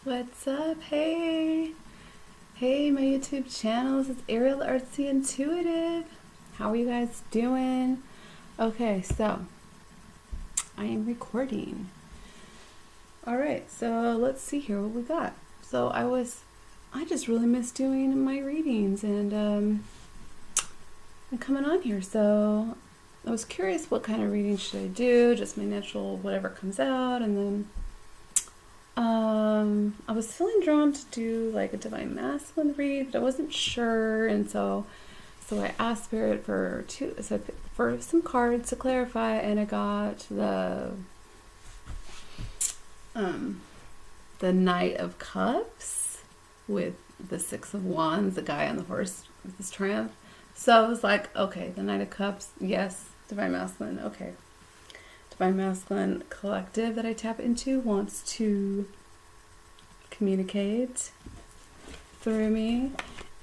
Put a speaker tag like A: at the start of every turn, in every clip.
A: What's up? Hey! Hey, my YouTube channel. This is Arielle, Artsy Intuitive. How are you guys doing? Okay, so I am recording. Alright, so let's see here what we got. So I just really miss doing my readings and coming on here. So I was curious what kind of reading should I do, just my natural whatever comes out, and then I was feeling drawn to do like a divine masculine read, but I wasn't sure, and so I asked Spirit for some cards to clarify, and I got the Knight of Cups with the Six of Wands, the guy on the horse with his triumph. So I was like, okay, the Knight of Cups, yes, divine masculine, okay. Divine masculine collective that I tap into wants to communicate through me,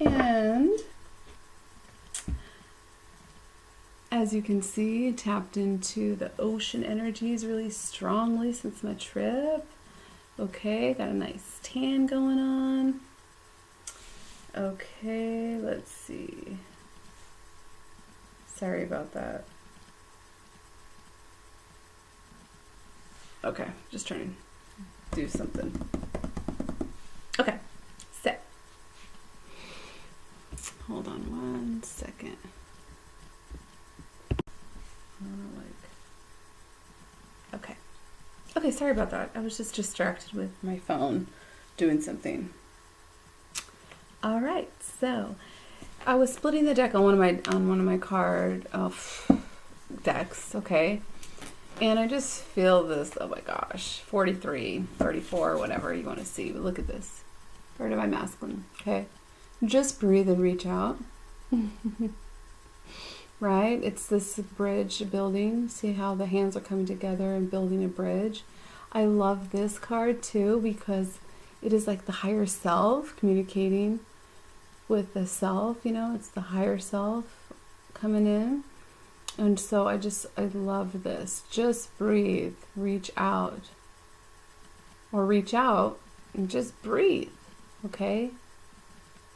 A: and as you can see, tapped into the ocean energies really strongly since my trip. Okay, got a nice tan going on. Okay, let's see. Sorry about that. Okay, just trying to do something. Okay, set. Hold on one second. Okay. Okay, sorry about that. I was just distracted with my phone doing something. All right, so I was splitting the deck on one of my card decks, okay? And I just feel this, oh my gosh, 43, 34, whatever you want to see. But look at this. For divine masculine, okay? Just breathe and reach out. Right? It's this bridge building. See how the hands are coming together and building a bridge. I love this card too because it is like the higher self communicating with the self, you know, it's the higher self coming in. And so I love this. Just breathe, reach out. Or reach out and just breathe, okay?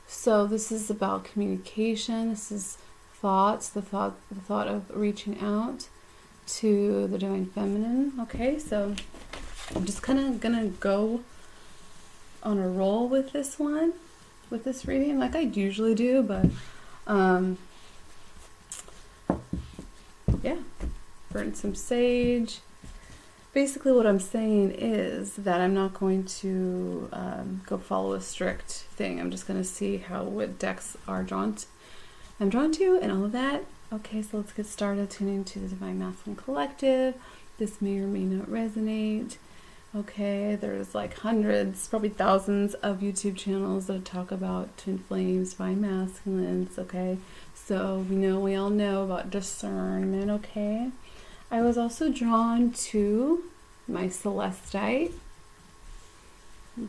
A: So this is about communication. This is thoughts, the thought of reaching out to the divine feminine, okay? So I'm just kind of gonna go on a roll with this one, with this reading, like I usually do, but yeah, burn some sage. Basically what I'm saying is that I'm not going to go follow a strict thing. I'm just going to see what decks I'm drawn to and all of that. Okay, so let's get started tuning to the Divine Masculine Collective. This may or may not resonate. Okay, there's like hundreds, probably thousands of YouTube channels that talk about twin flames, divine masculines, okay? So we all know about discernment, okay? I was also drawn to my celestite.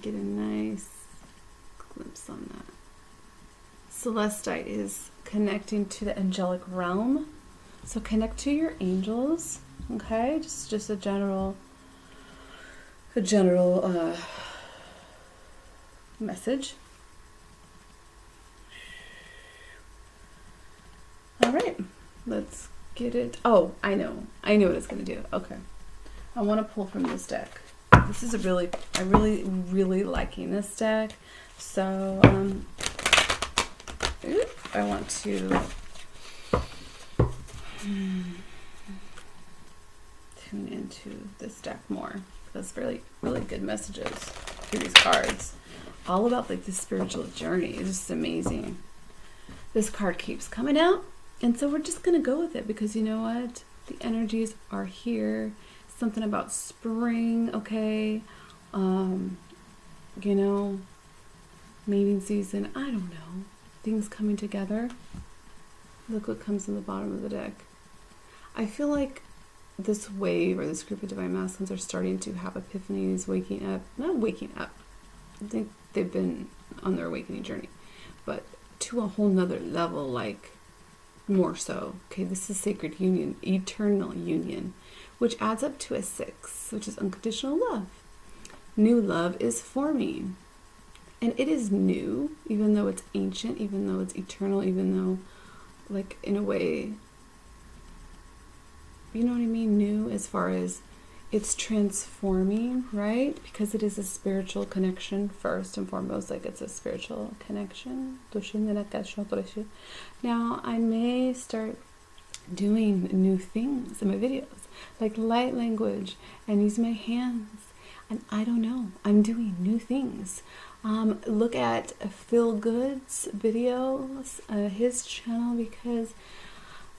A: Get a nice glimpse on that. Celestite is connecting to the angelic realm. So connect to your angels, okay? Just a general message. All right, let's get it. Oh, I know what it's gonna do. Okay, I want to pull from this deck. This is I really liking this deck. So I want to tune into this deck more. That's really good messages through these cards. All about like the spiritual journey. It's just amazing. This card keeps coming out, and so we're just gonna go with it because you know what? The energies are here. Something about spring, okay? You know, mating season. I don't know. Things coming together. Look what comes in the bottom of the deck. I feel like this wave or this group of divine masculines are starting to have epiphanies, not waking up. I think they've been on their awakening journey, but to a whole nother level, like more so. Okay, this is sacred union, eternal union, which adds up to a 6, which is unconditional love. new love is forming. And it is new, even though it's ancient, even though it's eternal, even though, like, in a way, you know what I mean? New as far as it's transforming, right? Because it is a spiritual connection first and foremost. Like, it's a spiritual connection. Now, I may start doing new things in my videos, like light language and use my hands. And I don't know, I'm doing new things. Look at Phil Good's videos, his channel, because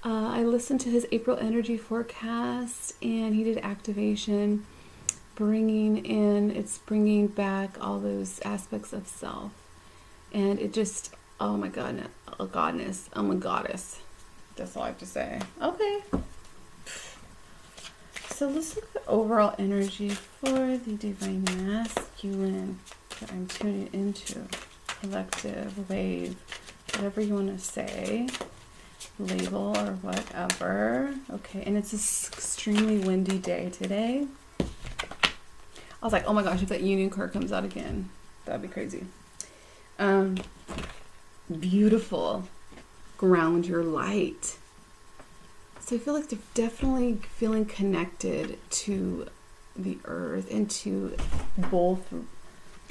A: I listened to his April energy forecast, and he did activation, bringing back all those aspects of self. And it just, oh my God, a goddess, I'm a goddess. That's all I have to say. Okay. So let's look at the overall energy for the Divine Masculine that I'm tuning into. Collective, wave, whatever you want to say. Label or whatever. Okay, and it's an extremely windy day today. I was like, oh my gosh, if that union card comes out again, that'd be crazy. Beautiful. Ground your light. So I feel like they're definitely feeling connected to the earth and to both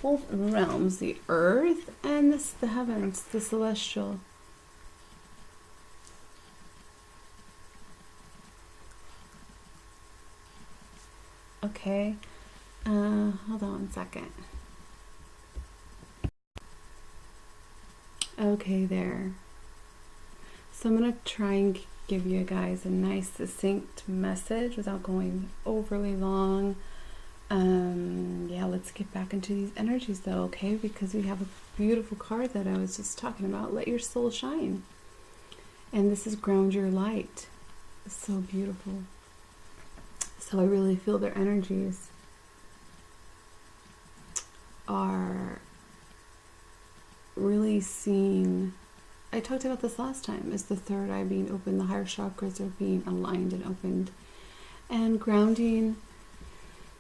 A: realms, the earth and the heavens, the celestial. Okay, hold on one second. Okay, there. So I'm going to try and give you guys a nice succinct message without going overly long. Yeah, let's get back into these energies though, okay? Because we have a beautiful card that I was just talking about. Let your soul shine. And this is ground your light. It's so beautiful. So I really feel their energies are really seeing. I talked about this last time, is the third eye being open, the higher chakras are being aligned and opened, and grounding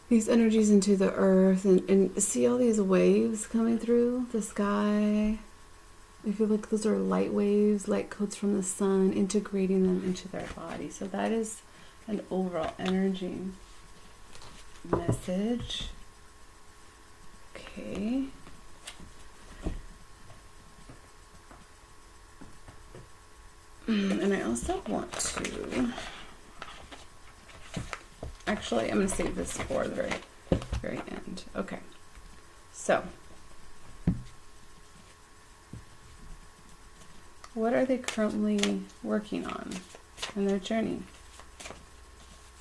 A: these energies into the earth, and see all these waves coming through the sky. I feel like those are light waves, light coats from the sun, integrating them into their body. So that is an overall energy message. Okay. And I also want to, actually, I'm going to save this for the very, very end. Okay. So, what are they currently working on in their journey?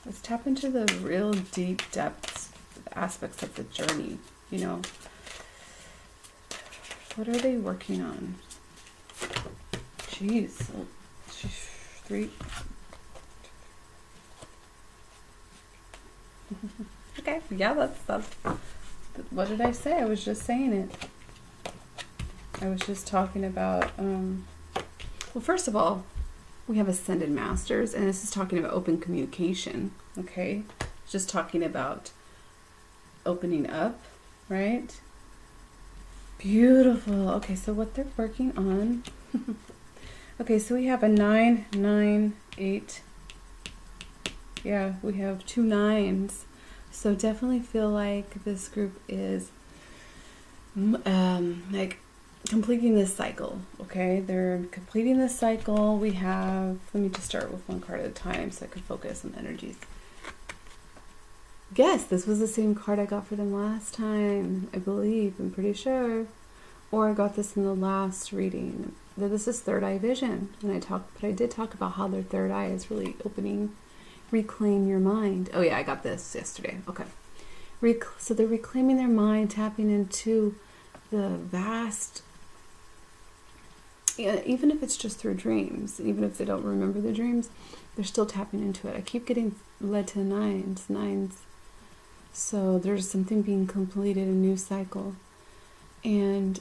A: Let's tap into the real deep depths, aspects of the journey, you know. What are they working on? Jeez. Three. Okay, yeah, that's what did I say? I was just saying it. I was just talking about, well, first of all, we have Ascended Masters, and this is talking about open communication, okay? Just talking about opening up, right? Beautiful. Okay, so what they're working on. Okay, so we have a 9, 9, 8. Yeah, we have 2 9s. So definitely feel like this group is like completing this cycle, okay? They're completing this cycle. We have, let me just start with one card at a time so I could focus on energies. Yes, this was the same card I got for them last time, I believe, I'm pretty sure. Or I got this in the last reading. This is third eye vision, and I did talk about how their third eye is really opening. Reclaim your mind. Oh yeah, I got this yesterday. Okay. So they're reclaiming their mind, tapping into the vast, yeah, even if it's just through dreams, even if they don't remember the dreams, they're still tapping into it. I keep getting led to nines. So there's something being completed, a new cycle. And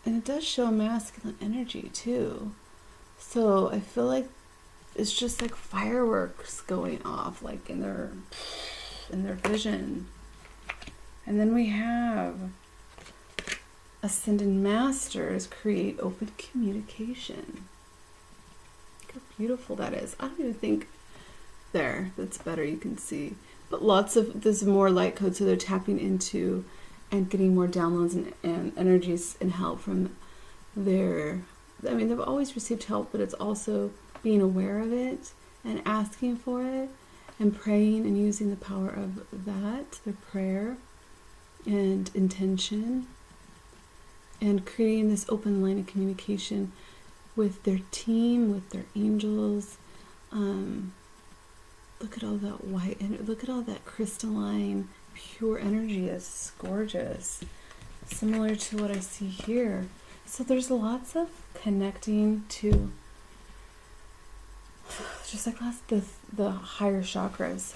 A: it does show masculine energy too. So I feel like it's just like fireworks going off, like in their vision. And then we have Ascended Masters create open communication. Look how beautiful that is. I don't even think that's better, you can see. But there's more light code, so they're tapping into and getting more downloads and energies and help from they've always received help, but it's also being aware of it and asking for it and praying and using the power of that, their prayer and intention, and creating this open line of communication with their team, with their angels. Look at all that white, and look at all that crystalline, pure energy. It's gorgeous. Similar to what I see here. So there's lots of connecting to, just like the higher chakras.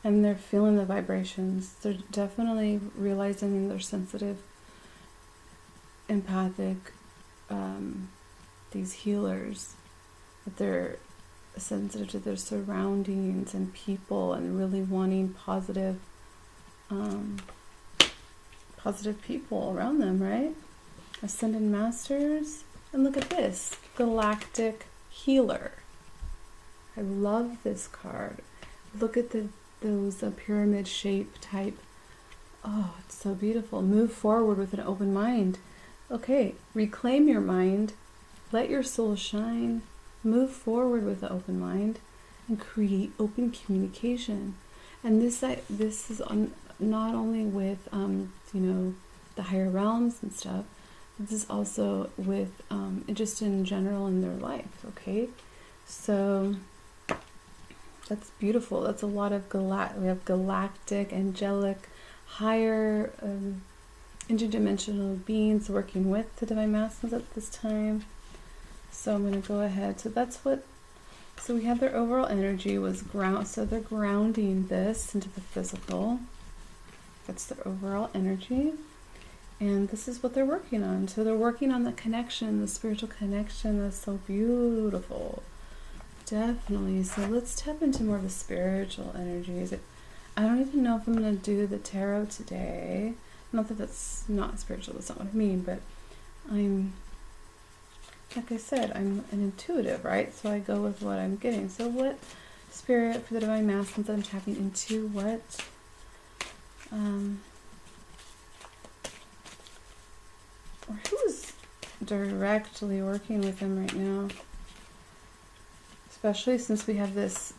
A: And they're feeling the vibrations. They're definitely realizing they're sensitive, empathic, these healers, that they're sensitive to their surroundings and people, and really wanting positive people around them, right? Ascended Masters. And look at this, Galactic Healer. I love this card. Look at those pyramid shape type. Oh, it's so beautiful. Move forward with an open mind. Okay, reclaim your mind. Let your soul shine. Move forward with an open mind and create open communication. And this is not only with the higher realms and stuff. This is also with just in general in their life. Okay, so that's beautiful. That's a lot of we have galactic, angelic, higher interdimensional beings working with the divine masculines at this time. So I'm going to go ahead. So we have their overall energy was ground. So they're grounding this into the physical. That's their overall energy. And this is what they're working on. So they're working on the connection, the spiritual connection. That's so beautiful. Definitely. So let's tap into more of the spiritual energies. I don't even know if I'm going to do the tarot today. Not that that's not spiritual. That's not what I mean. But like I said, I'm an intuitive, right? So I go with what I'm getting. So what spirit for the divine masculines that I'm tapping into? What or who's directly working with them right now? Especially since we have this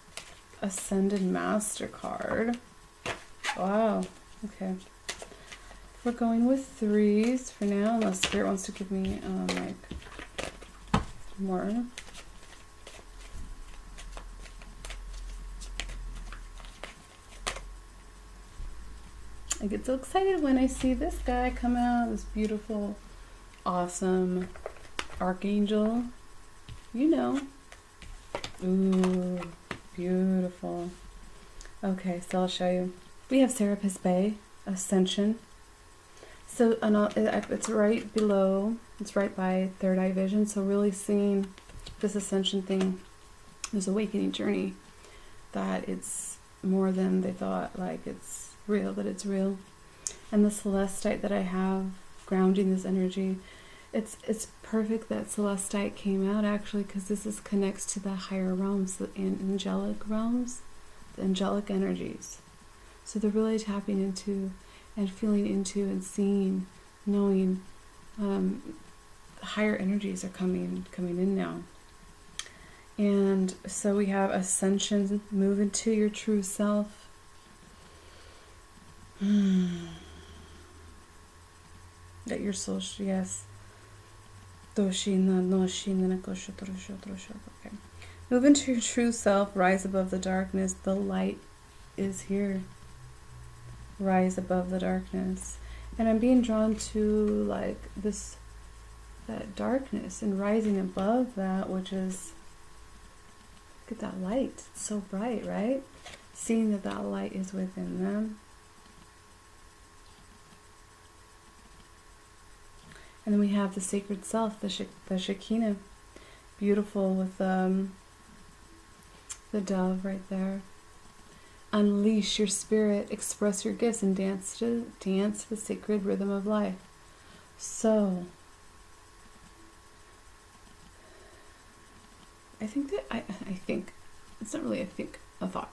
A: Ascended Master card. Wow. Okay. We're going with threes for now, unless Spirit wants to give me more. I get so excited when I see this guy come out, this beautiful, awesome archangel. You know. Ooh, beautiful. Okay, so I'll show you. We have Serapis Bay, Ascension. So it's right below, it's right by Third Eye Vision. So really seeing this Ascension thing, this awakening journey, that it's more than they thought, like it's real, that it's real. And the Celestite that I have grounding this energy, it's perfect that Celestite came out actually, because this connects to the higher realms, the angelic realms, the angelic energies. So they're really tapping into and feeling into and seeing, knowing higher energies are coming in now. And so we have Ascension, move into your true self. That your soul, yes. Okay. Move into your true self, rise above the darkness. The light is here. Rise above the darkness. And I'm being drawn to like that darkness and rising above that, which is, look at that light. It's so bright, right? Seeing that light is within them. And then we have the sacred self, the Shekinah, beautiful with the dove right there. Unleash your spirit, express your gifts, and dance the sacred rhythm of life. So, I think that I think it's not really a thought.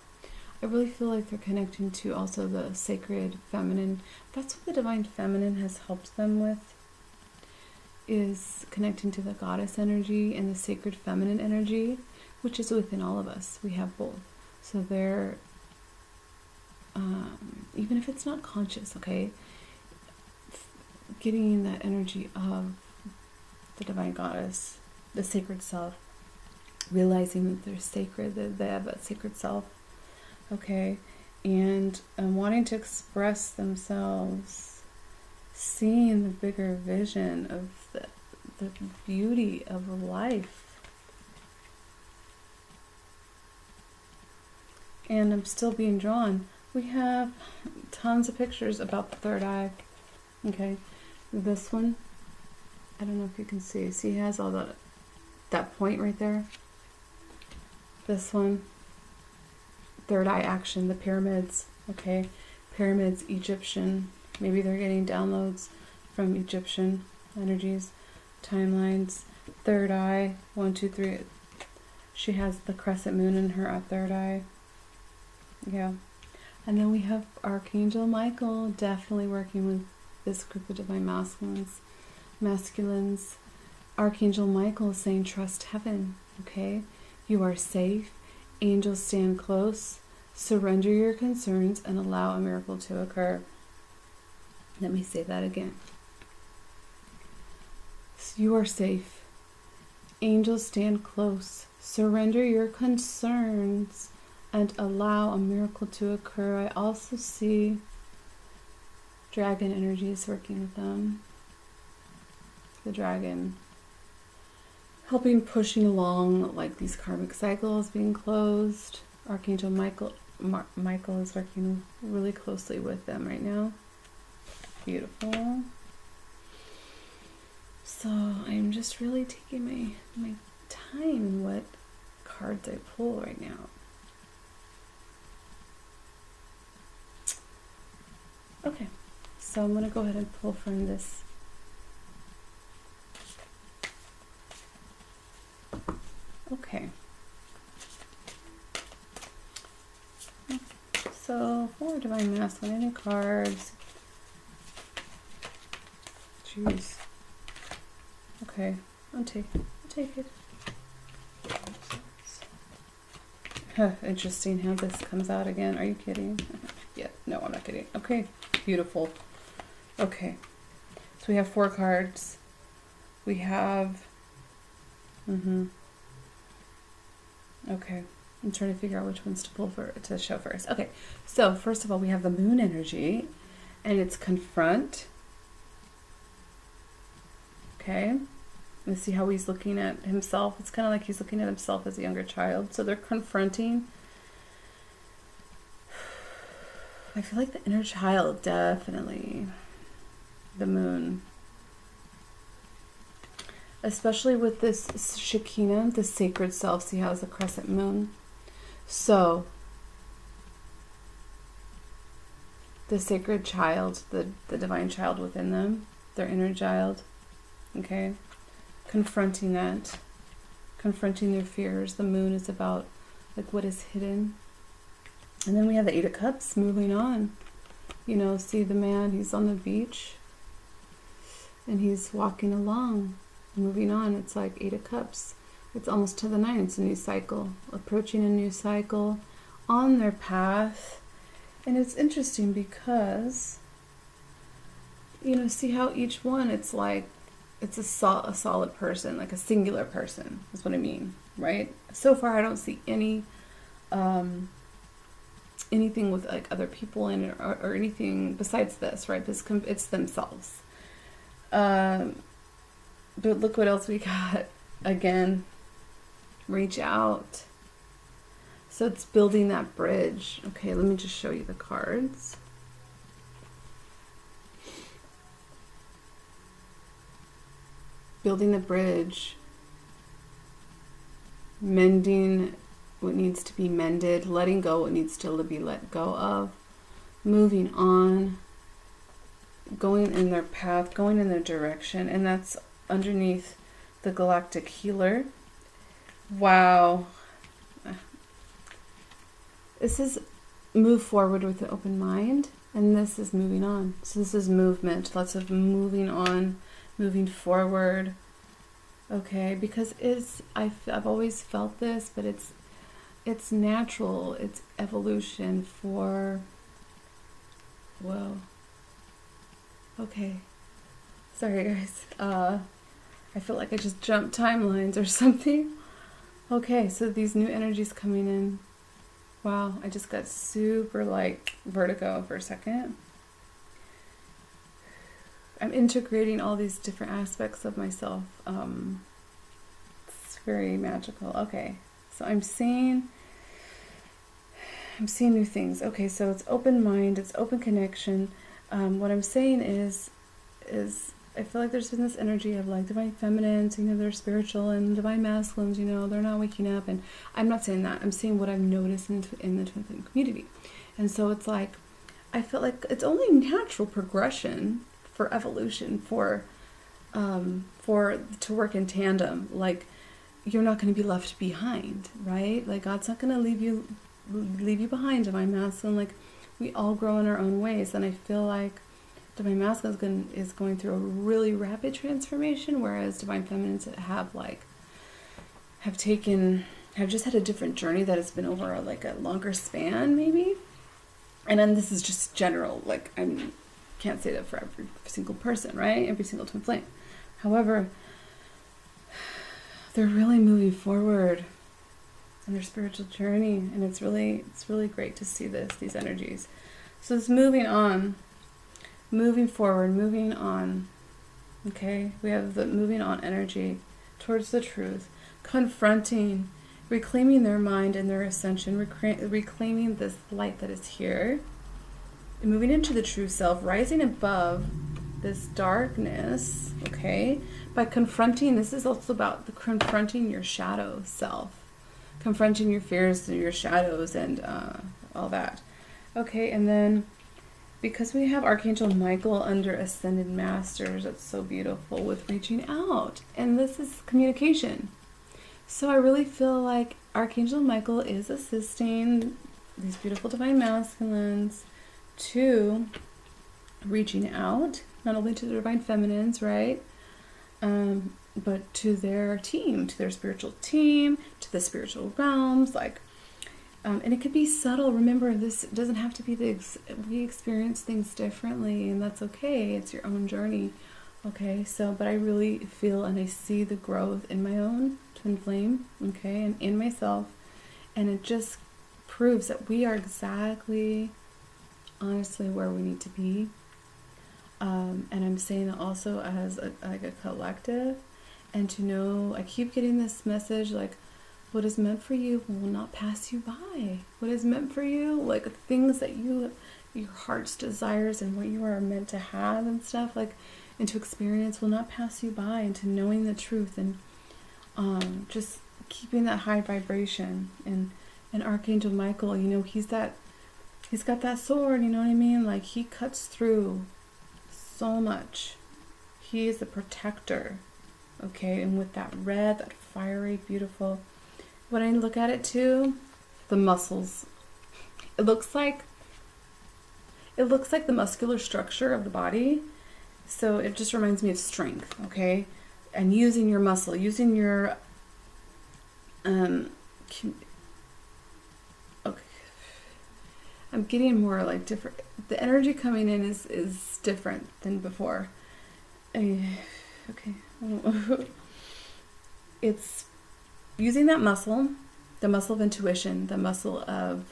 A: I really feel like they're connecting to also the sacred feminine. That's what the divine feminine has helped them with, is connecting to the goddess energy and the sacred feminine energy, which is within all of us. We have both. So they're, even if it's not conscious, okay, getting that energy of the divine goddess, the sacred self, realizing that they're sacred, that they have that sacred self, okay, and wanting to express themselves, seeing the bigger vision of the beauty of life. And I'm still being drawn. We have tons of pictures about the third eye, okay. This one, I don't know if you can see. See, he has all that point right there. This one, third eye action, the pyramids, okay? Pyramids, Egyptian. Maybe they're getting downloads from Egyptian energies, timelines. Third eye, 1, 2, 3. She has the crescent moon in her third eye. Yeah. And then we have Archangel Michael, definitely working with this group of divine masculines. Archangel Michael is saying, trust heaven, okay? You are safe. Angels stand close. Surrender your concerns and allow a miracle to occur. Let me say that again. You are safe. Angels stand close. Surrender your concerns and allow a miracle to occur. I also see dragon energies working with them. The dragon helping, pushing along like these karmic cycles being closed. Archangel Michael is working really closely with them right now. Beautiful. So I'm just really taking my time in what cards I pull right now. Okay, so I'm going to go ahead and pull from this. Okay. So, for divine masculine, any cards? Jeez. Okay, I'll take it. Huh, interesting how this comes out again. Are you kidding? Yeah, no, I'm not kidding. Okay, beautiful. Okay, so we have 4 cards. We have, okay, I'm trying to figure out which ones to pull to show first. Okay, so first of all, we have the moon energy, and it's confront. Okay, let's see how he's looking at himself. It's kind of like he's looking at himself as a younger child. So they're confronting. I feel like the inner child, definitely. The moon. Especially with this Shekinah, the sacred self. See how it's a crescent moon? So, the sacred child, the divine child within them, their inner child, okay? Confronting that, confronting their fears. The moon is about like what is hidden. And then we have the 8 of Cups moving on. You know, see the man, he's on the beach and he's walking along, moving on. It's like 8 of Cups. It's almost to the 9. It's a new cycle, approaching a new cycle on their path. And it's interesting because, you know, see how each one, it's like, it's a solid person, like a singular person, is what I mean, right? So far, I don't see any, anything with like other people in it or anything besides this, right? It's themselves. But look what else we got. Again, reach out. So it's building that bridge. Okay, let me just show you the cards. Building the bridge. Mending what needs to be mended, letting go what needs to be let go of, moving on, going in their path, going in their direction, and that's underneath the galactic healer. Wow. This is move forward with an open mind, and this is moving on. So this is movement, lots of moving on, moving forward. Okay, because I've always felt this, but it's natural, it's evolution for, whoa. Okay. Sorry guys. I feel like I just jumped timelines or something. Okay, so these new energies coming in. Wow, I just got super like vertigo for a second. I'm integrating all these different aspects of myself. It's very magical. Okay, so I'm seeing new things. Okay, so it's open mind, it's open connection. What I'm saying is I feel like there's been this energy of like divine feminines, they're spiritual, and divine masculines, they're not waking up. And I'm not saying that. I'm saying what I've noticed in the twin flame community. And so it's like, I feel like it's only natural progression for evolution, for to work in tandem. Like, you're not going to be left behind, right? Like, God's not going to leave you behind, divine masculine. Like, we all grow in our own ways, and I feel like divine masculine is going through a really rapid transformation, whereas divine feminines have just had a different journey that has been over like a longer span, maybe. And then this is just general, like can't say that for every single person, right? Every single twin flame. However, they're really moving forward in their spiritual journey, and it's really great to see these energies. So it's moving on. Moving forward, moving on. Okay, we have the moving on energy towards the truth, confronting, reclaiming their mind and their ascension, reclaiming this light that is here, and moving into the true self, rising above this darkness. Okay, by confronting. This is also about confronting your shadow self, confronting your fears and your shadows and all that. Okay, and then, because we have Archangel Michael under Ascended Masters, that's so beautiful with reaching out. And this is communication. So I really feel like Archangel Michael is assisting these beautiful divine masculines to reaching out, not only to the divine feminines, right? But to their team, to their spiritual team, to the spiritual realms, like, and it could be subtle. Remember, this doesn't have to be we experience things differently, and that's okay. It's your own journey. Okay, so, but I really feel and I see the growth in my own twin flame, okay, and in myself, and it just proves that we are exactly, honestly, where we need to be. And I'm saying that also as a collective, and to know, I keep getting this message, like, what is meant for you will not pass you by. What is meant for you, like things that your heart's desires and what you are meant to have and stuff, like, and to experience will not pass you by, and to knowing the truth, and just keeping that high vibration. And Archangel Michael, he's got that sword, you know what I mean? Like, he cuts through so much. He is a protector, okay? And with that red, that fiery, beautiful, when I look at it too, the muscles, it looks like the muscular structure of the body. So it just reminds me of strength, okay? And using your muscle, using your okay. I'm getting more like different. The energy coming in is different than before. Okay. It's using that muscle, the muscle of intuition, the muscle of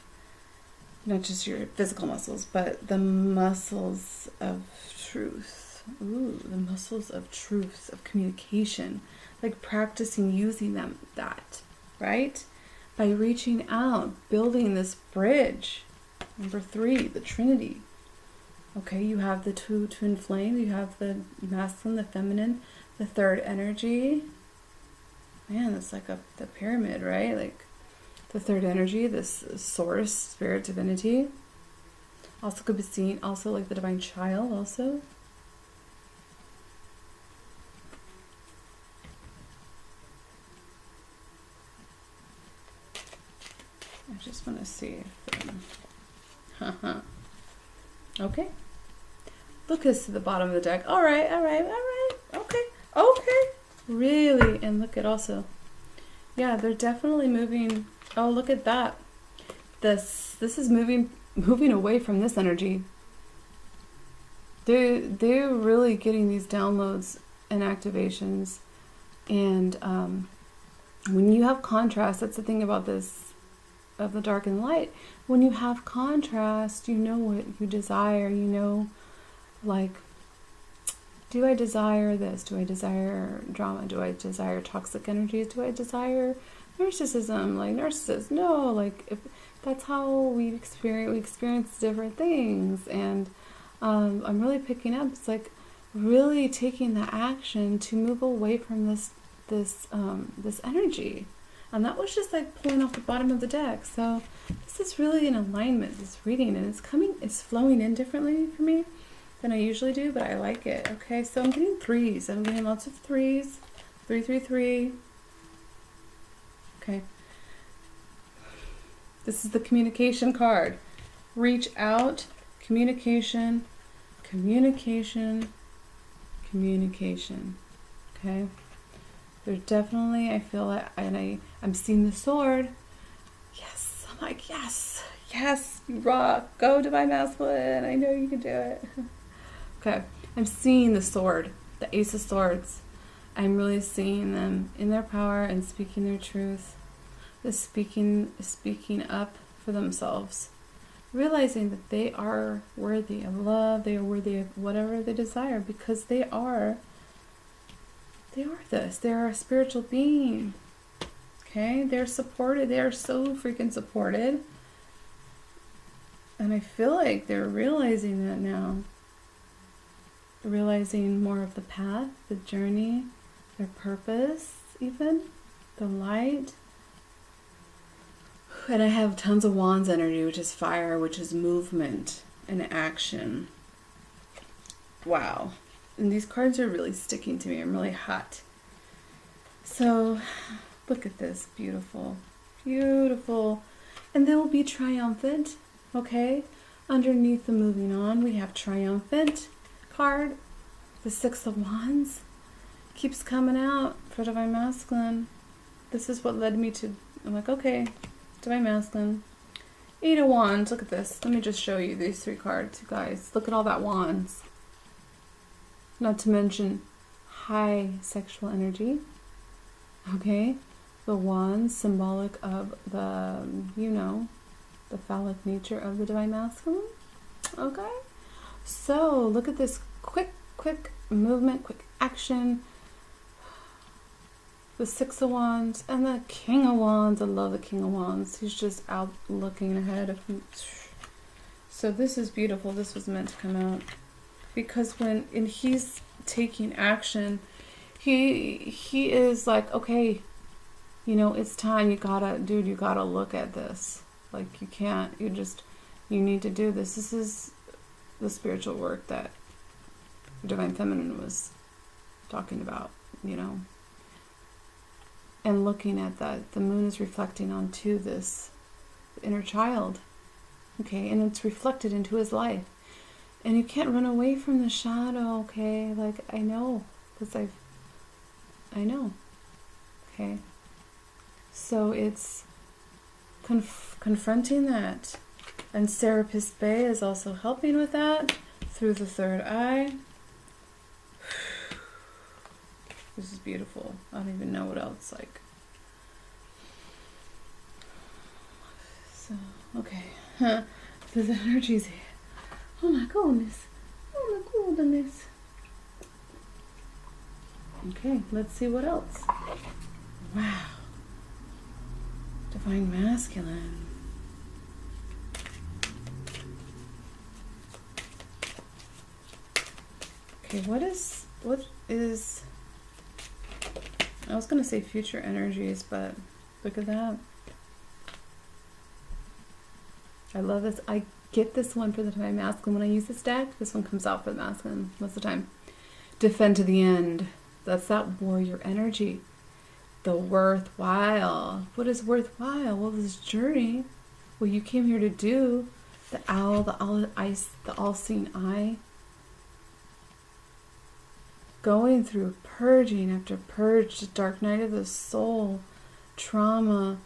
A: not just your physical muscles, but the muscles of truth. Ooh, the muscles of truth, of communication, like practicing using that, right? By reaching out, building this bridge. Number 3, the Trinity. Okay, you have the two twin flame, you have the masculine, the feminine, the third energy. Man, that's like the pyramid, right? Like the third energy, this source, spirit, divinity. Also could be seen, also like the divine child also. I just want to see if... Okay. Look us to the bottom of the deck. All right. Okay. Really, and look at also... Yeah, they're definitely moving... Oh, look at that. This is moving away from this energy. They're really getting these downloads and activations. And when you have contrast, that's the thing about this, of the dark and light. When you have contrast, you know what you desire. You know, like, do I desire this? Do I desire drama? Do I desire toxic energies? Do I desire narcissism? Like narcissists? No, like if that's how we experience different things. And I'm really picking up. It's like really taking the action to move away from this energy. And that was just like pulling off the bottom of the deck. So this is really in alignment, this reading, and it's flowing in differently for me than I usually do, but I like it. Okay, so I'm getting threes. I'm getting lots of threes. 3, 3, 3. Okay. This is the communication card. Reach out, communication, communication, communication. Okay. There's definitely, I feel it, and I'm seeing the sword. Yes, I'm like, yes, you rock. Go divine masculine. I know you can do it. Okay, I'm seeing the sword, the Ace of Swords. I'm really seeing them in their power and speaking their truth. The speaking up for themselves. Realizing that they are worthy of love. They are worthy of whatever they desire, because they are this. They're a spiritual being. Okay? They're supported. They are so freaking supported. And I feel like they're realizing that now. Realizing more of the path, the journey, their purpose, even the light. And I have tons of wands energy, which is fire, which is movement and action. Wow. And these cards are really sticking to me. I'm really hot. So look at this. Beautiful. Beautiful. And they will be triumphant. Okay? Underneath the moving on, we have triumphant card. The Six of Wands keeps coming out for divine masculine. This is what led me to, I'm like, okay, divine masculine. 8 of Wands. Look at this. Let me just show you these 3 cards, you guys. Look at all that wands. Not to mention high sexual energy. Okay? The wands, symbolic of the, the phallic nature of the divine masculine. Okay? So, look at this quick movement, quick action. The Six of Wands and the King of Wands. I love the King of Wands. He's just out looking ahead of him. So this is beautiful. This was meant to come out. Because and he's taking action, he is like, okay, it's time. You gotta look at this. Like, you can't, you need to do this. This is the spiritual work that Divine Feminine was talking about, and looking at that. The moon is reflecting onto this inner child, okay, and it's reflected into his life. And you can't run away from the shadow, okay? Like, I know, because I know, okay? So it's confronting that. And Serapis Bay is also helping with that through the third eye. This is beautiful. I don't even know what else, like. So, okay. There's energies here. Oh my goodness. Oh my goodness. Okay, let's see what else. Wow. Divine Masculine. Okay, what is, I was going to say future energies, but look at that. I love this. I get this one for the Divine Masculine. When I use this deck, this one comes out for the Masculine most of the time. Defend to the end. That's that warrior energy. The worthwhile. What is worthwhile? Well, this journey, what you came here to do, the owl, the all-seeing eye, going through purging after purge, the dark night of the soul, trauma.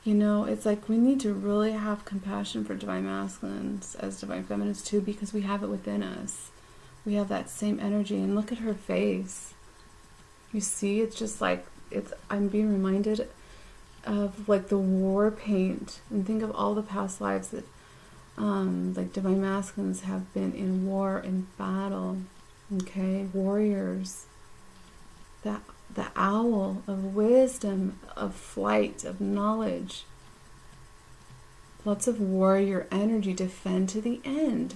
A: You know, it's like we need to really have compassion for Divine Masculines as Divine Feminines too, because we have it within us. We have that same energy. And look at her face. You see, it's just like, I'm being reminded of like the war paint, and think of all the past lives that like Divine Masculines have been in war, in battle. Okay, warriors. The owl of wisdom, of flight, of knowledge. Lots of warrior energy, defend to the end.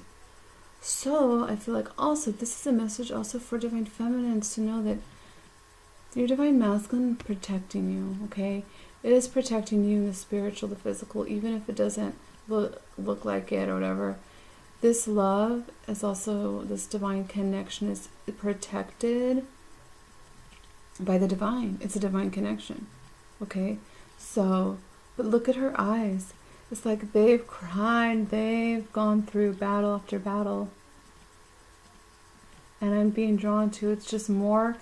A: So I feel like also this is a message also for Divine Feminines to know that your Divine Masculine protecting you, okay? It is protecting you, the spiritual, the physical, even if it doesn't look like it or whatever. This love is also, this divine connection is protected by the divine. It's a divine connection, okay? So, but look at her eyes. It's like they've cried, they've gone through battle after battle. And I'm being drawn to, it's more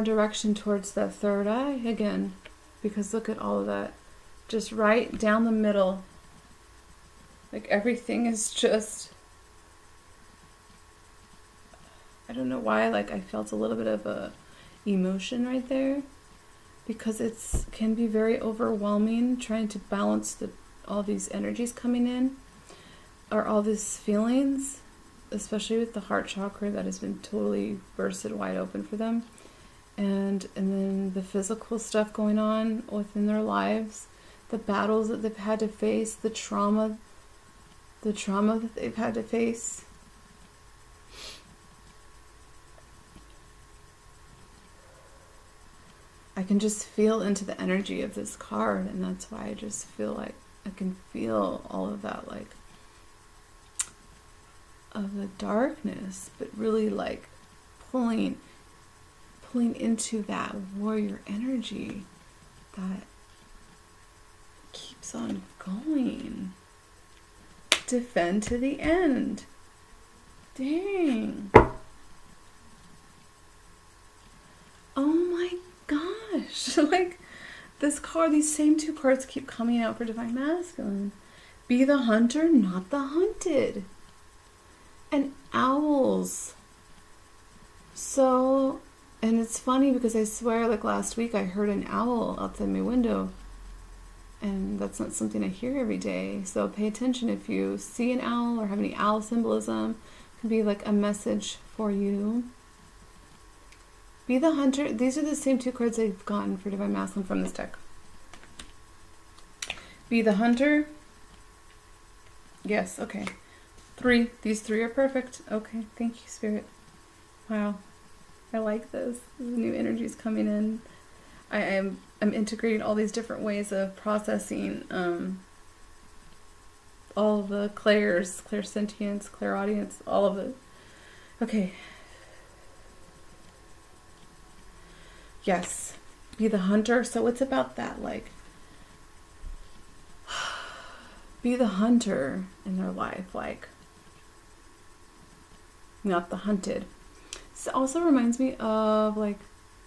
A: direction towards that third eye again. Because look at all of that. Just right down the middle. Like everything is just, I don't know why, like I felt a little bit of a emotion right there, because it can be very overwhelming trying to balance all these energies coming in, or all these feelings, especially with the heart chakra that has been totally bursted wide open for them, and then the physical stuff going on within their lives, the battles that they've had to face, the trauma that they've had to face. I can just feel into the energy of this card, and that's why I just feel like I can feel all of that, like, of the darkness, but really like pulling into that warrior energy that keeps on going. Defend to the end. Dang. Oh my gosh. Like this card, these same two cards keep coming out for Divine Masculine. Be the hunter, not the hunted. And owls. So, and it's funny because I swear like last week I heard an owl outside my window. And that's not something I hear every day. So pay attention if you see an owl or have any owl symbolism. It can be like a message for you. Be the hunter. These are the same two cards I've gotten for Divine Masculine from this deck. Be the hunter. Yes, okay. 3. These 3 are perfect. Okay, thank you, Spirit. Wow. I like this. The new energies coming in. I'm integrating all these different ways of processing all the clairs, clairsentience, clairaudience, all of it. Okay. Yes. Be the hunter. So it's about that, like, be the hunter in their life, like, not the hunted. This also reminds me of, like,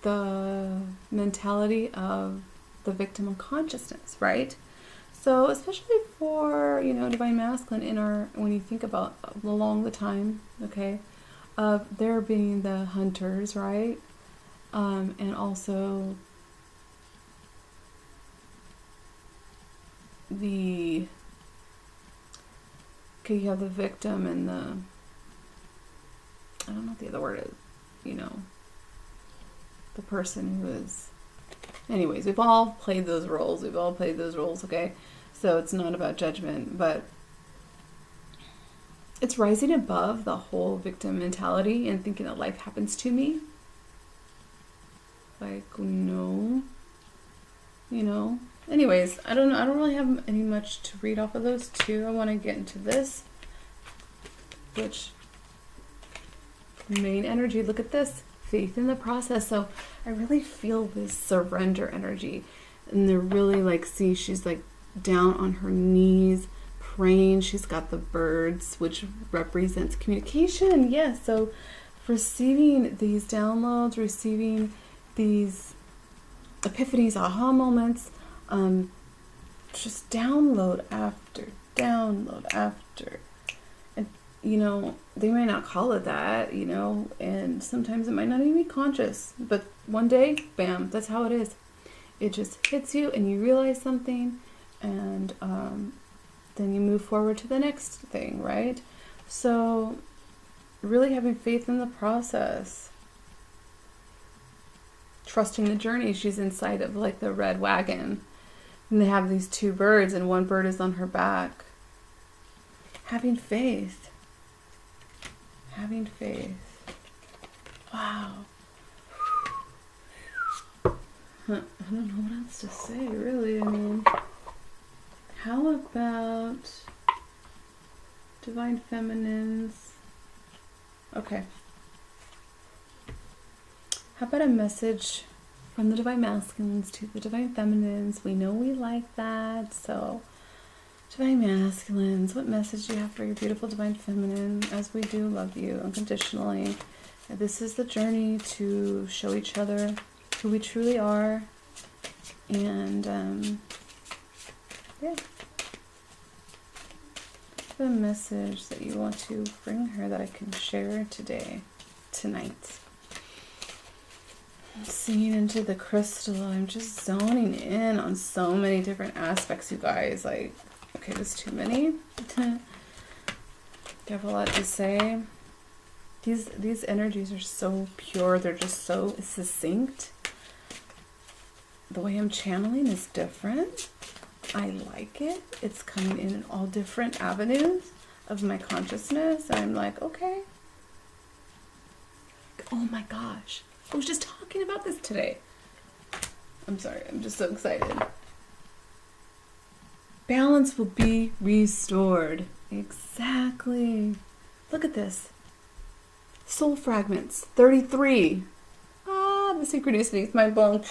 A: the mentality of the victim unconsciousness, right? So especially for, you know, Divine Masculine when you think about along the time, okay, of there being the hunters, right? And also you have the victim and I don't know what the other word is, you know, the person who is, anyways, we've all played those roles, okay? So it's not about judgment, but it's rising above the whole victim mentality and thinking that life happens to me. Like, no, you know, anyways, I don't know. I don't really have any much to read off of those two. I want to get into this, which main energy. Look at this, faith in the process. So I really feel this surrender energy, and they're really like, see, she's like down on her knees praying. She's got the birds, which represents communication. Yes, so receiving these downloads, receiving these epiphanies, aha moments, just download after download after. And you know, they may not call it that, you know, and sometimes it might not even be conscious, but one day, bam, that's how it is. It just hits you and you realize something, and then you move forward to the next thing, right? So really having faith in the process, trusting the journey. She's inside of like the red wagon, and they have these two birds, and one bird is on her back. Having faith. Having faith. Wow. I don't know what else to say, really. I mean, how about Divine Feminines? Okay. How about a message from the Divine Masculines to the Divine Feminines? We know we like that. So, Divine Masculines, what message do you have for your beautiful Divine Feminine? As we do love you unconditionally. This is the journey to show each other who we truly are. And, yeah. The message that you want to bring her that I can share today, tonight. I'm seeing into the crystal. I'm just zoning in on so many different aspects, you guys. Like, okay, there's too many. You have a lot to say. These energies are so pure. They're just so succinct. The way I'm channeling is different. I like it. It's coming in all different avenues of my consciousness. And I'm like, okay. Oh my gosh. I was just talking about this today. I'm sorry. I'm just so excited. Balance will be restored. Exactly. Look at this. Soul fragments. 33. Ah, the synchronicities. Mind blown.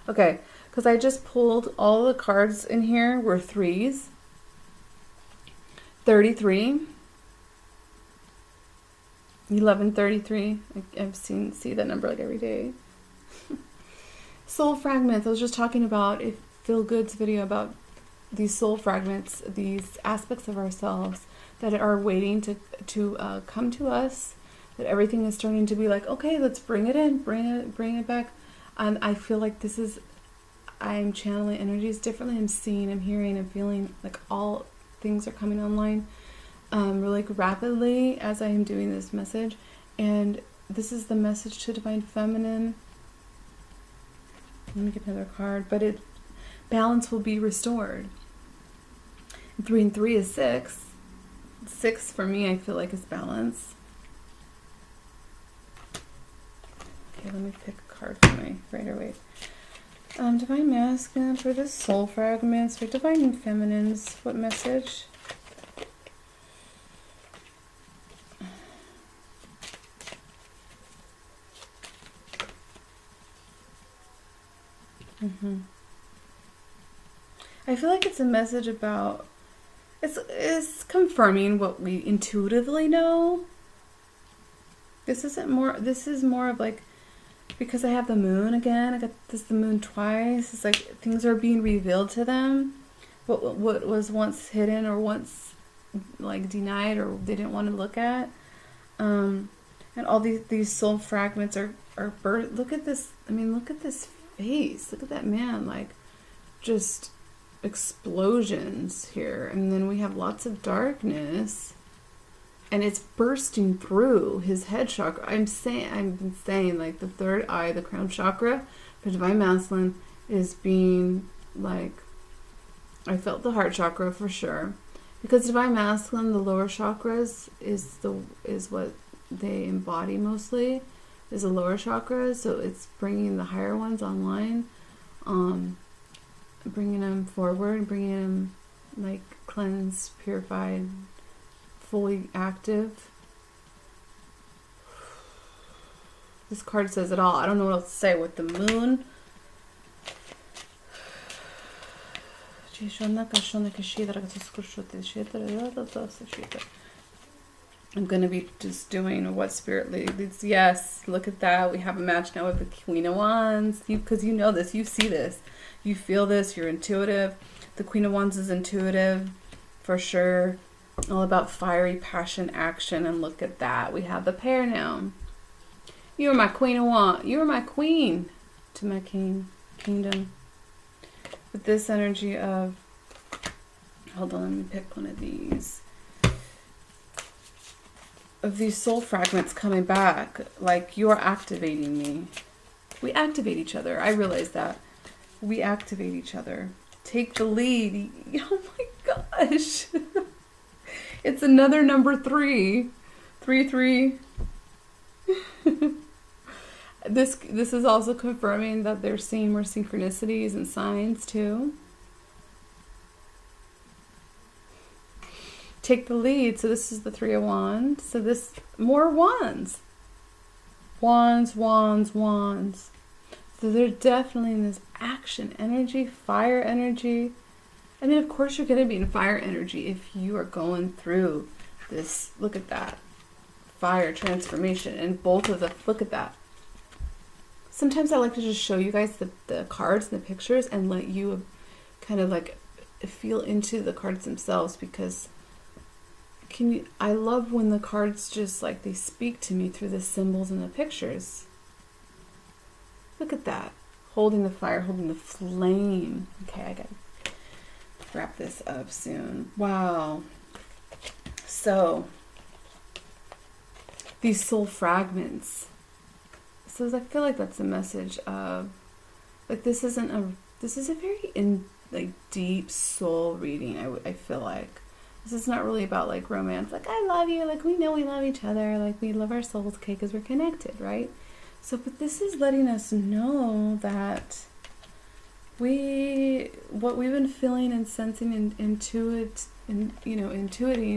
A: Okay. Because I just pulled all the cards in here were threes. 33. 1133. I've see that number like every day. Soul fragments. I was just talking about Phil Good's video about these soul fragments, these aspects of ourselves that are waiting to come to us. That everything is starting to be like, okay, let's bring it in, bring it back. And I feel like this is. I'm channeling energies differently. I'm seeing, I'm hearing, I'm feeling like all things are coming online really rapidly as I am doing this message. And this is the message to Divine Feminine. Let me get another card. But balance will be restored. 3 and 3 is 6. 6 for me, I feel like, is balance. Okay, let me pick a card for my Rider-Waite. Divine Masculine for the soul fragments. For Divine Feminines, what message? I feel like it's a message about, it's confirming what we intuitively know. This is more of like, because I have the moon again, I got the moon twice. It's like things are being revealed to them. What was once hidden or once like denied or they didn't want to look at. And all these soul fragments are birth. Look at this. I mean, look at this face. Look at that man. Like, just explosions here. And then we have lots of darkness. And it's bursting through his head chakra. I've been saying like the third eye, the crown chakra, for Divine Masculine is being like, I felt the heart chakra for sure, because Divine Masculine, the lower chakras is what they embody mostly, is the lower chakras. So it's bringing the higher ones online. bringing them forward, bringing them like cleansed, purified, fully active. This card says it all. I don't know what else to say with the moon. I'm going to be just doing what Spirit leads. Yes, look at that. We have a match now with the Queen of Wands. Because you know this. You see this. You feel this. You're intuitive. The Queen of Wands is intuitive for sure. All about fiery passion, action. And look at that. We have the pair now. You are my Queen of Wands. You are my queen to my kingdom. With this energy of, hold on, let me pick one of these. Of these soul fragments coming back, like you're activating me. We activate each other. I realize that. We activate each other. Take the lead. Oh my gosh. It's another number 3. 3. This is also confirming that they're seeing more synchronicities and signs too. Take the lead. So this is the 3 of Wands. So this, more wands. Wands. So they're definitely in this action energy, fire energy. I mean, of course you're going to be in fire energy if you are going through this. Look at that. Fire transformation. And both of the, look at that. Sometimes I like to just show you guys the cards and the pictures and let you kind of like feel into the cards themselves, because I love when the cards just like they speak to me through the symbols and the pictures. Look at that. Holding the fire, holding the flame. Okay, I gotta wrap this up soon. Wow. So, these soul fragments. So I feel like that's a message of, like, this is a very deep soul reading. I feel like this is not really about like romance. Like, I love you. Like, we know we love each other. Like, we love our souls, okay, because we're connected, right? So, but this is letting us know that what we've been feeling and sensing and intuiting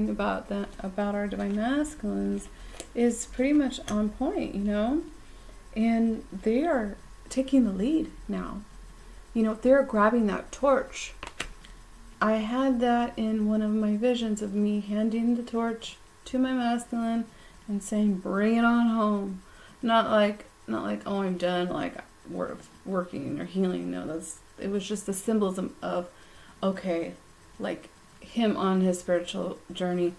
A: about our divine masculines is pretty much on point, and they are taking the lead now. They're grabbing that torch. I had that in one of my visions of me handing the torch to my masculine and saying, bring it on home. Not like, oh, I'm done, like working or healing. No, it was just the symbolism of, okay, like him on his spiritual journey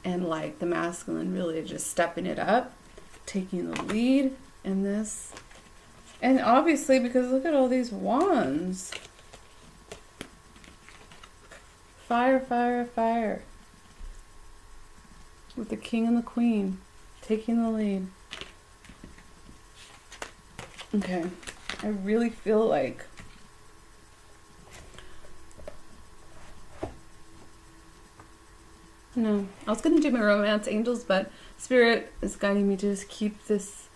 A: and like the masculine really just stepping it up, taking the lead in this. And obviously, because look at all these wands. Fire, fire, fire. With the king and the queen taking the lead. Okay, I really feel like no, I was going to do my romance angels, but Spirit is guiding me to just keep this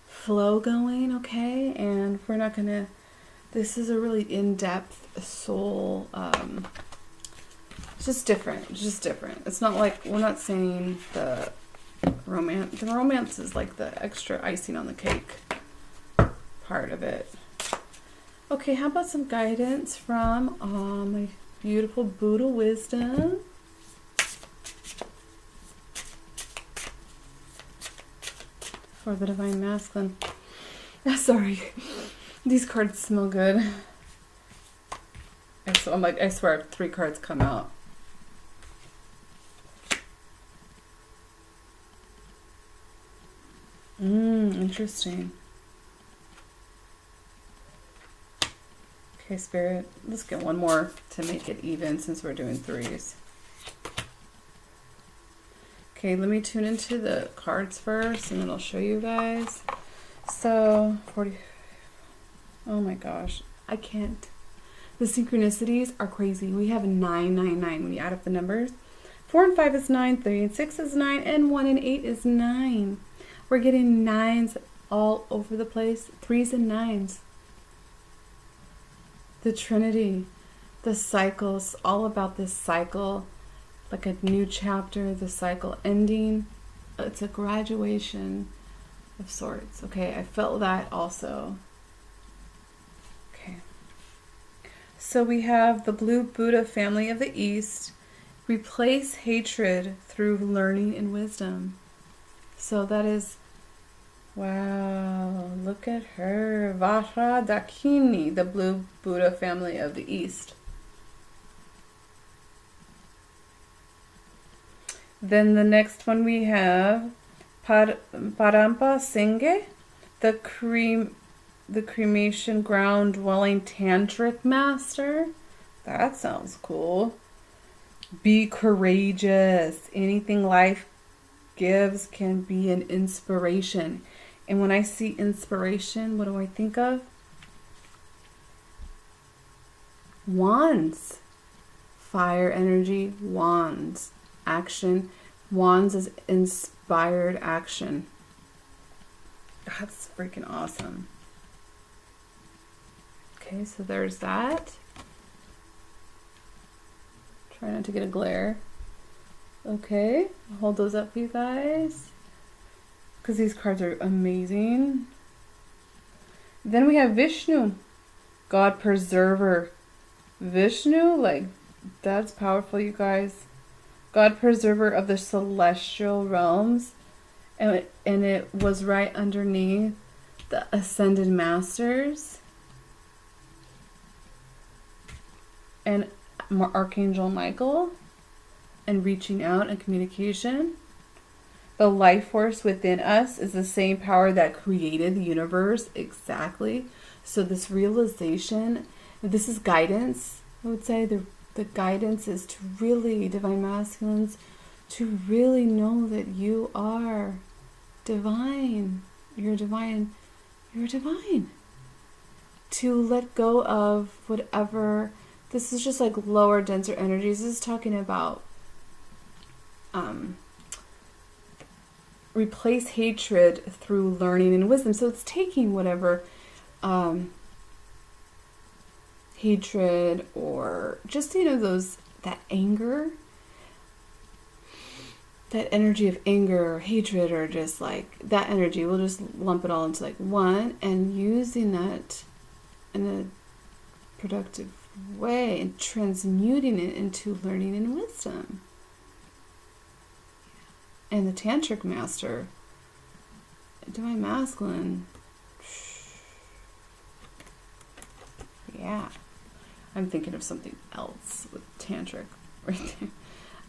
A: flow going, okay? And we're not going to, this is a really in-depth soul, it's just different, It's not like, we're not saying the romance is like the extra icing on the cake part of it. Okay, how about some guidance from my beautiful Buddha wisdom? For the divine masculine. Sorry, these cards smell good. I swear 3 cards come out. Interesting. Okay, Spirit, let's get one more to make it even since we're doing 3s. Okay, let me tune into the cards first and then I'll show you guys. So, 40. Oh my gosh, I can't. The synchronicities are crazy. We have 999 when you add up the numbers. 4 and 5 is 9, 3 and 6 is 9, and 1 and 8 is 9. We're getting 9s all over the place. 3s and 9s. The Trinity. The cycles, all about this cycle, like a new chapter, the cycle ending. It's a graduation of sorts. Okay, I felt that also. Okay. So we have the Blue Buddha family of the East. Replace hatred through learning and wisdom. So that is, wow, look at her. Vajra Dakini, the Blue Buddha family of the East. Then the next one we have Parampa Singhe, the cremation ground dwelling tantric master. That sounds cool. Be courageous. Anything life gives can be an inspiration. And when I see inspiration, what do I think of? Wands. Fire energy, wands. Action. Wands is inspired action. That's freaking awesome. Okay, so there's that. Try not to get a glare. Okay, I'll hold those up for you guys, because these cards are amazing. Then we have Vishnu, God preserver. Vishnu, like, that's powerful, you guys. God preserver of the celestial realms. And it was right underneath the ascended masters and Archangel Michael, and reaching out and communication. The life force within us is the same power that created the universe. Exactly. So this realization, this is guidance. I would say the guidance is to really, Divine Masculines, to really know that you are divine. You're divine. You're divine. To let go of whatever. This is just like lower, denser energies. This is talking about replace hatred through learning and wisdom. So it's taking whatever hatred or just, that anger, that energy of anger or hatred, or just like that energy. We'll just lump it all into like one, and using that in a productive way and transmuting it into learning and wisdom. And the tantric master, Divine Masculine, yeah, I'm thinking of something else with tantric right there.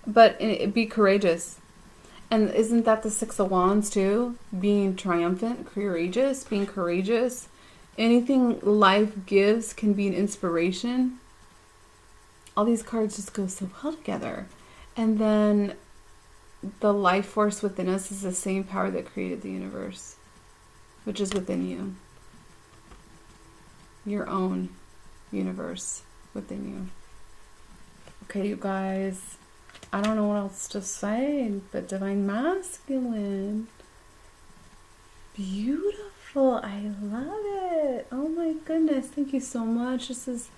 A: But be courageous. And isn't that the Six of Wands too? Being triumphant, courageous, being courageous. Anything life gives can be an inspiration. All these cards just go so well together. And then the life force within us is the same power that created the universe, which is within you. Your own universe within you. Okay, you guys. I don't know what else to say, but Divine Masculine. Beautiful. I love it. Oh my goodness. Thank you so much. This is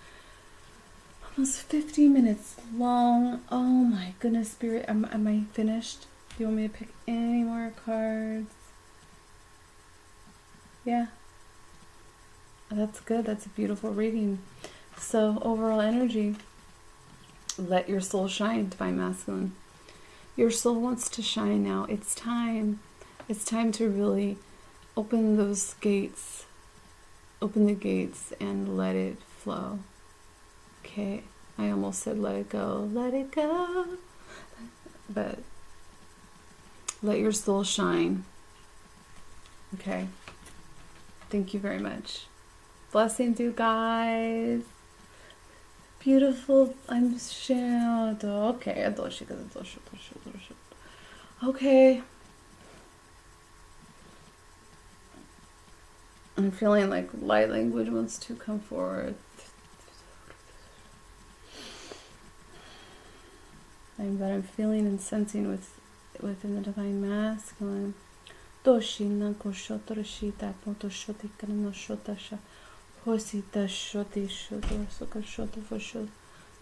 A: almost 50 minutes long. Oh my goodness, Spirit. Am I finished? Do you want me to pick any more cards? Yeah. That's good. That's a beautiful reading. So, overall energy. Let your soul shine, Divine Masculine. Your soul wants to shine now. It's time. It's time to really open those gates. Open the gates and let it flow. Okay, I almost said let it go. Let it go. But let your soul shine. Okay. Thank you very much. Blessings, you guys. Beautiful. I'm shadow. Okay. Okay. I'm feeling like light language wants to come forward. I'm feeling and sensing within the Divine Masculine. Doshina koshoto shita potoshoti kana shota sha hosita shoti shoto sokashoto for shot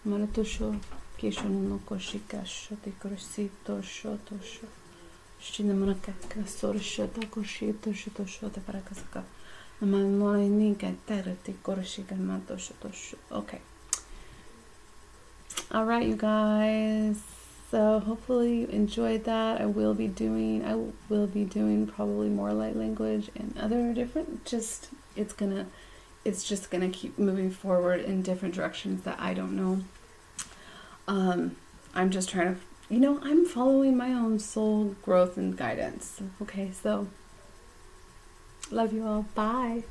A: Manatosho, Kishono Koshika, Shote Korsito, Shoto Sho, Shinamanaka, Sora Shota, Koshito, Shoto Shota Parakasaka, Amanonika, Terati, Korshika, Mato Shoto. Okay. All right, you guys. So hopefully you enjoyed that. I will be doing probably more light language and other different. It's just gonna keep moving forward in different directions that I don't know. I'm just trying to, I'm following my own soul growth and guidance. Okay, so love you all. Bye.